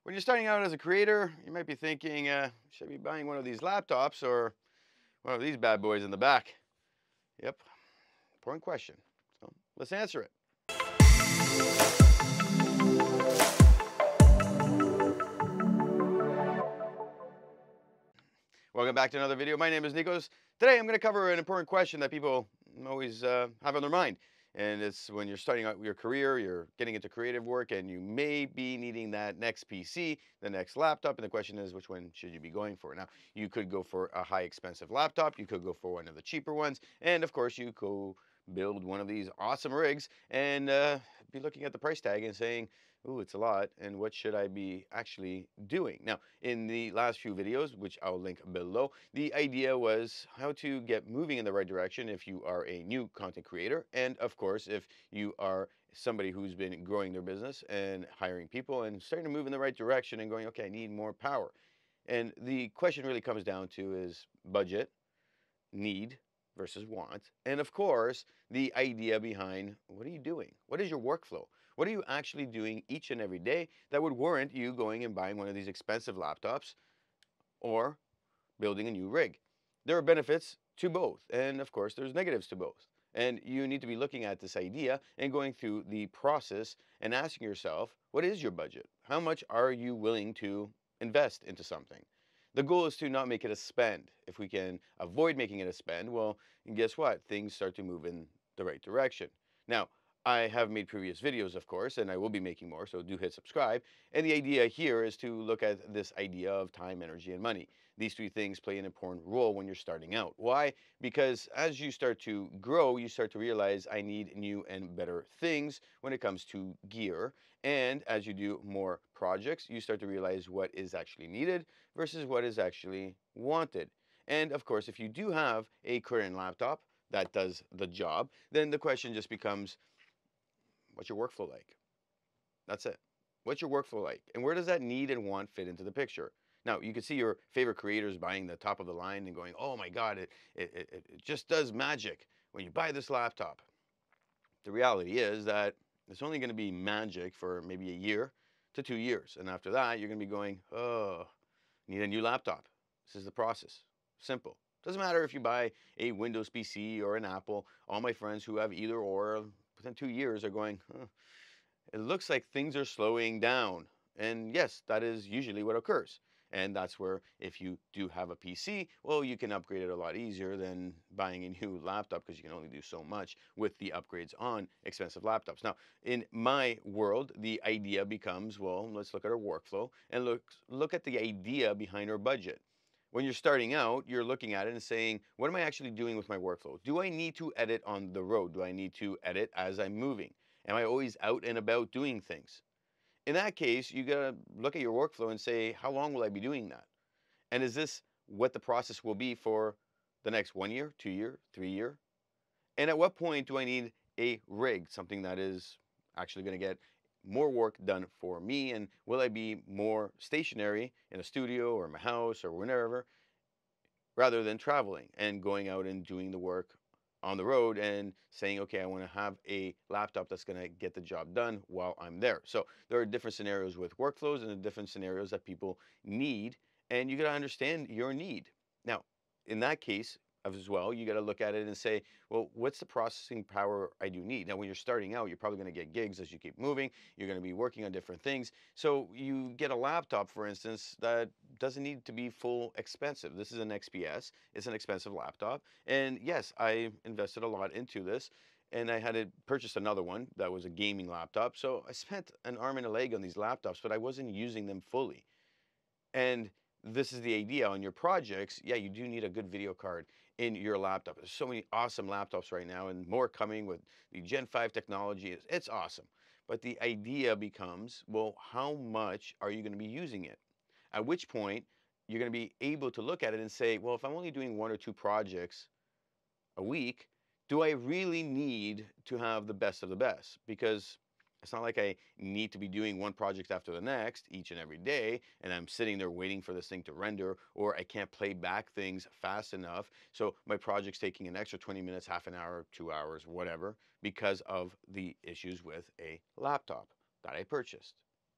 When you're starting out as a creator, you might be thinking, should I be buying one of these laptops or one of these bad boys in the back? Yep, important question. So let's answer it. Welcome back to another video. My name is Nikos. Today I'm going to cover an important question that people always have on their mind. And it's when you're starting out your career, you're getting into creative work, and you may be needing that next PC, the next laptop. And the question is, which one should you be going for? Now, you could go for a high expensive laptop. You could go for one of the cheaper ones. And of course, you could build one of these awesome rigs and be looking at the price tag and saying, ooh, it's a lot, and what should I be actually doing? Now, in the last few videos, which I'll link below, the idea was how to get moving in the right direction if you are a new content creator, and of course, if you are somebody who's been growing their business and hiring people and starting to move in the right direction and going, okay, I need more power. And the question really comes down to is budget, need versus want, and of course, the idea behind what are you doing? What is your workflow? What are you actually doing each and every day that would warrant you going and buying one of these expensive laptops or building a new rig? There are benefits to both, and of course, there's negatives to both. And you need to be looking at this idea and going through the process and asking yourself, what is your budget? How much are you willing to invest into something? The goal is to not make it a spend. If we can avoid making it a spend, well, guess what? Things start to move in the right direction. Now, I have made previous videos, of course, and I will be making more, so do hit subscribe. And the idea here is to look at this idea of time, energy, and money. These three things play an important role when you're starting out. Why? Because as you start to grow, you start to realize I need new and better things when it comes to gear. And as you do more projects, you start to realize what is actually needed versus what is actually wanted. And of course, if you do have a current laptop that does the job, then the question just becomes, what's your workflow like? That's it. What's your workflow like? And where does that need and want fit into the picture? Now, you can see your favorite creators buying the top of the line and going, oh my God, it just does magic when you buy this laptop. The reality is that it's only going to be magic for maybe a year to 2 years. And after that, you're going to be going, oh, need a new laptop. This is the process. Simple. Doesn't matter if you buy a Windows PC or an Apple. All my friends who have either or within 2 years are going, huh, it looks like things are slowing down. And yes, that is usually what occurs. And that's where if you do have a PC, well, you can upgrade it a lot easier than buying a new laptop because you can only do so much with the upgrades on expensive laptops. Now, in my world, the idea becomes, well, let's look at our workflow and look at the idea behind our budget. When you're starting out, you're looking at it and saying, what am I actually doing with my workflow? Do I need to edit on the road? Do I need to edit as I'm moving? Am I always out and about doing things? In that case, you gotta look at your workflow and say, how long will I be doing that? And is this what the process will be for the next 1 year, 2 year, 3 year? And at what point do I need a rig, something that is actually gonna get more work done for me? And will I be more stationary in a studio or my house or wherever rather than traveling and going out and doing the work on the road and saying, okay, I want to have a laptop that's going to get the job done while I'm there. So there are different scenarios with workflows and different scenarios that people need, and you got to understand your need. Now, in that case, as well, you got to look at it and say, well, what's the processing power I do need? Now, when you're starting out, you're probably going to get gigs as you keep moving. You're going to be working on different things. So you get a laptop, for instance, that doesn't need to be full expensive. This is an XPS. It's an expensive laptop. And yes, I invested a lot into this. And I had to purchase another one that was a gaming laptop. So I spent an arm and a leg on these laptops, but I wasn't using them fully. And this is the idea on your projects. Yeah, you do need a good video card in your laptop. There's so many awesome laptops right now and more coming with the Gen 5 technology. It's awesome. But the idea becomes, well, how much are you going to be using it? At which point you're going to be able to look at it and say, well, if I'm only doing 1 or 2 projects a week, do I really need to have the best of the best? Because it's not like I need to be doing one project after the next each and every day, and I'm sitting there waiting for this thing to render, or I can't play back things fast enough. So my project's taking an extra 20 minutes, half an hour, 2 hours, whatever, because of the issues with a laptop that I purchased,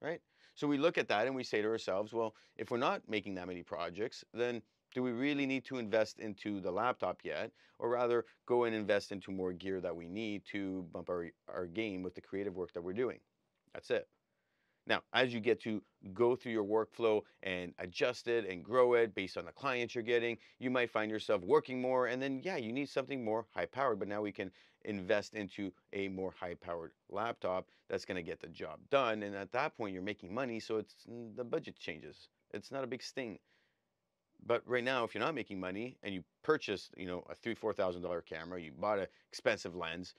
right? So we look at that and we say to ourselves, well, if we're not making that many projects, then do we really need to invest into the laptop yet? Or rather, go and invest into more gear that we need to bump our game with the creative work that we're doing? That's it. Now, as you get to go through your workflow and adjust it and grow it based on the clients you're getting, you might find yourself working more. And then, yeah, you need something more high powered, but now we can invest into a more high powered laptop that's going to get the job done. And at that point, you're making money. So the budget changes. It's not a big sting. But right now, if you're not making money and you purchased, a $3,000-$4,000 camera, you bought an expensive lens,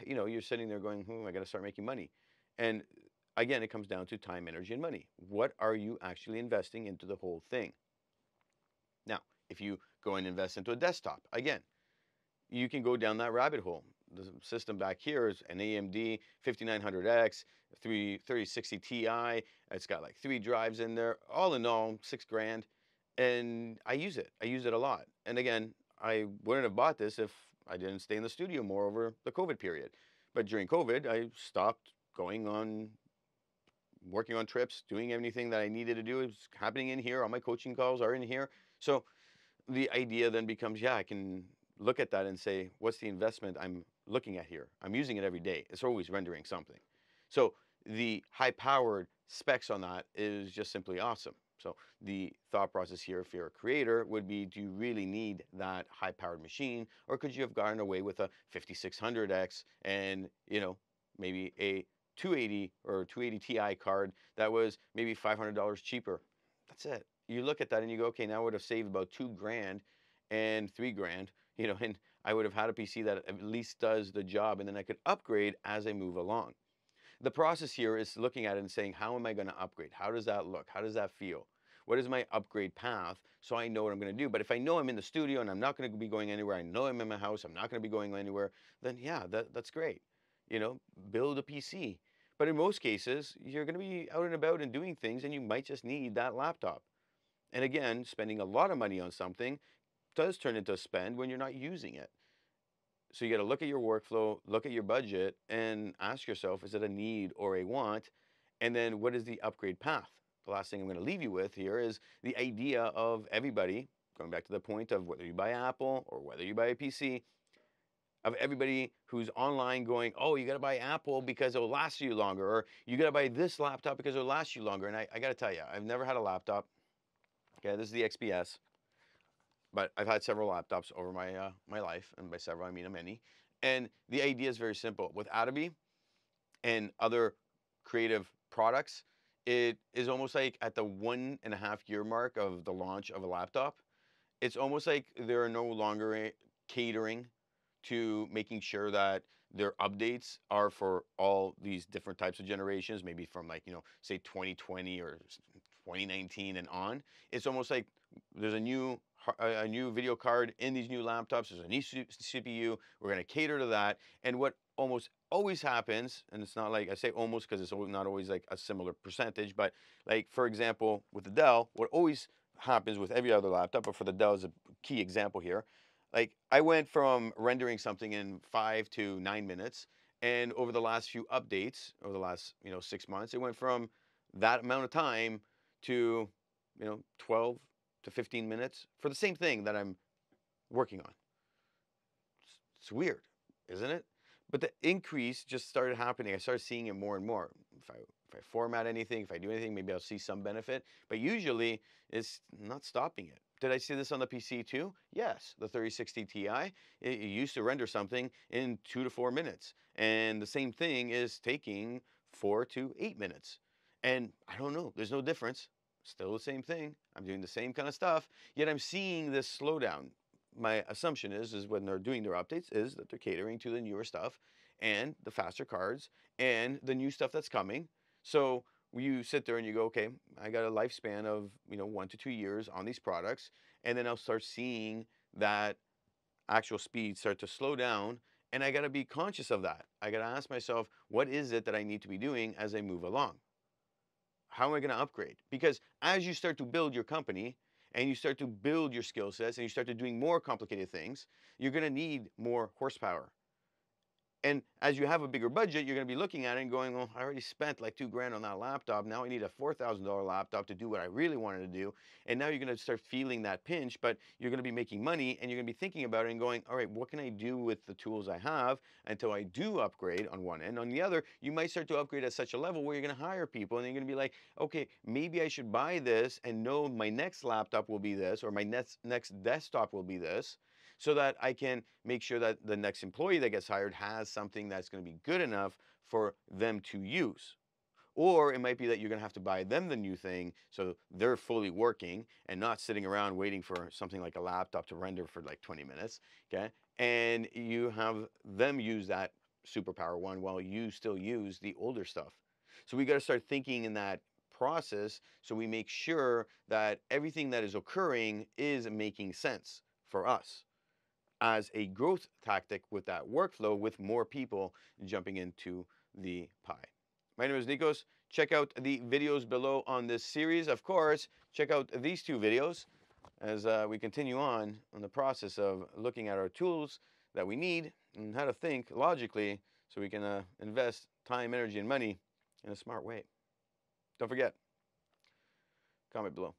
you're sitting there going, I got to start making money. And again, it comes down to time, energy, and money. What are you actually investing into the whole thing? Now, if you go and invest into a desktop, again, you can go down that rabbit hole. The system back here is an AMD 5900X, 3060 Ti. It's got like 3 drives in there. All in all, $6,000. And I use it. I use it a lot. And again, I wouldn't have bought this if I didn't stay in the studio more over the COVID period. But during COVID, I stopped working on trips, doing anything that I needed to do. It was happening in here. All my coaching calls are in here. So the idea then becomes, I can look at that and say, what's the investment I'm looking at here? I'm using it every day. It's always rendering something. So the high-powered specs on that is just simply awesome. So the thought process here, if you're a creator, would be, do you really need that high-powered machine? Or could you have gotten away with a 5600X and, maybe a 280 or 280 Ti card that was maybe $500 cheaper? That's it. You look at that and you go, okay, now I would have saved about $2,000 and $3,000, and I would have had a PC that at least does the job, and then I could upgrade as I move along. The process here is looking at it and saying, how am I going to upgrade? How does that look? How does that feel? What is my upgrade path so I know what I'm going to do? But if I know I'm in the studio and I'm not going to be going anywhere, I know I'm in my house, I'm not going to be going anywhere, then yeah, that's great. Build a PC. But in most cases, you're going to be out and about and doing things, and you might just need that laptop. And again, spending a lot of money on something does turn into a spend when you're not using it. So you got to look at your workflow, look at your budget, and ask yourself, is it a need or a want? And then what is the upgrade path? The last thing I'm going to leave you with here is the idea of everybody, going back to the point of whether you buy Apple or whether you buy a PC, of everybody who's online going, oh, you got to buy Apple because it'll last you longer, or you got to buy this laptop because it'll last you longer. And I got to tell you, I've never had a laptop. Okay, this is the XPS. But I've had several laptops over my life, and by several I mean a many. And the idea is very simple. With Adobe and other creative products, it is almost like at the 1.5 year mark of the launch of a laptop, it's almost like they're no longer catering to making sure that their updates are for all these different types of generations, maybe from say 2020 or 2019 and on. It's almost like there's a new video card in these new laptops. There's a new CPU. We're going to cater to that. And what almost always happens, and it's not like I say almost because it's not always like a similar percentage, but like for example with the Dell, what always happens with every other laptop, but for the Dell is a key example here. Like I went from rendering something in 5 to 9 minutes, and over the last few updates, over the last 6 months, it went from that amount of time to 12 to 15 minutes for the same thing that I'm working on. It's weird, isn't it? But the increase just started happening. I started seeing it more and more. If I format anything, if I do anything, maybe I'll see some benefit. But usually, it's not stopping it. Did I see this on the PC too? Yes, the 3060 Ti. It used to render something in 2 to 4 minutes. And the same thing is taking 4 to 8 minutes. And I don't know, there's no difference. Still the same thing. I'm doing the same kind of stuff, yet I'm seeing this slowdown. My assumption is when they're doing their updates is that they're catering to the newer stuff and the faster cards and the new stuff that's coming. So you sit there and you go, okay, I got a lifespan of 1 to 2 years on these products, and then I'll start seeing that actual speed start to slow down, and I got to be conscious of that. I got to ask myself, what is it that I need to be doing as I move along? How am I going to upgrade? Because as you start to build your company and you start to build your skill sets and you start to doing more complicated things, you're going to need more horsepower. And as you have a bigger budget, you're going to be looking at it and going, well, I already spent like 2 grand on that laptop. Now I need a $4,000 laptop to do what I really wanted to do. And now you're going to start feeling that pinch, but you're going to be making money and you're going to be thinking about it and going, all right, what can I do with the tools I have until I do upgrade on one end? On the other, you might start to upgrade at such a level where you're going to hire people and you're going to be like, okay, maybe I should buy this and know my next laptop will be this, or my next desktop will be this, so that I can make sure that the next employee that gets hired has something that's going to be good enough for them to use. Or it might be that you're going to have to buy them the new thing so they're fully working and not sitting around waiting for something like a laptop to render for like 20 minutes. Okay. And you have them use that superpower one while you still use the older stuff. So we got to start thinking in that process so we make sure that everything that is occurring is making sense for us as a growth tactic with that workflow with more people jumping into the pie. My name is Nikos. Check out the videos below on this series. Of course, check out these two videos as we continue on the process of looking at our tools that we need and how to think logically so we can invest time, energy, and money in a smart way. Don't forget, comment below.